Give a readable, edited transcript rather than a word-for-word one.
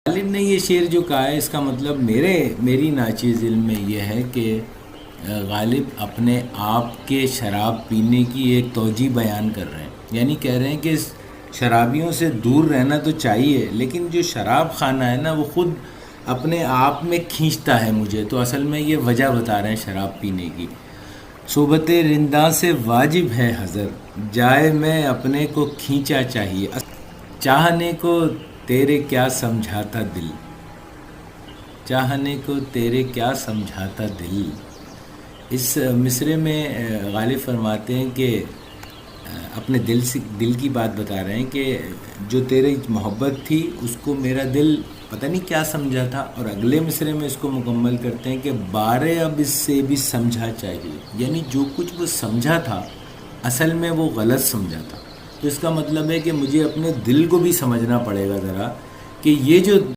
غالب نے یہ شعر جو کہا ہے اس کا مطلب میری ناچیز علم میں یہ ہے کہ غالب اپنے آپ کے شراب پینے کی ایک توجہ بیان کر رہے ہیں، یعنی کہہ رہے ہیں کہ شرابیوں سے دور رہنا تو چاہیے، لیکن جو شراب خانہ ہے نا وہ خود اپنے آپ میں کھینچتا ہے مجھے، تو اصل میں یہ وجہ بتا رہے ہیں شراب پینے کی۔ صحبت رنداں سے واجب ہے حذر، جائے میں اپنے کو کھینچا چاہیے، چاہنے کو تیرے کیا سمجھاتا دل، چاہنے کو تیرے کیا سمجھاتا دل۔ اس مصرے میں غالب فرماتے ہیں کہ اپنے دل کی بات بتا رہے ہیں کہ جو تیری محبت تھی اس کو میرا دل پتہ نہیں کیا سمجھا تھا، اور اگلے مصرے میں اس کو مکمل کرتے ہیں کہ بارے اب اس سے بھی سمجھا چاہیے، یعنی جو کچھ وہ سمجھا تھا اصل میں وہ غلط سمجھا تھا، تو اس کا مطلب ہے کہ مجھے اپنے دل کو بھی سمجھنا پڑے گا ذرا، کہ یہ جو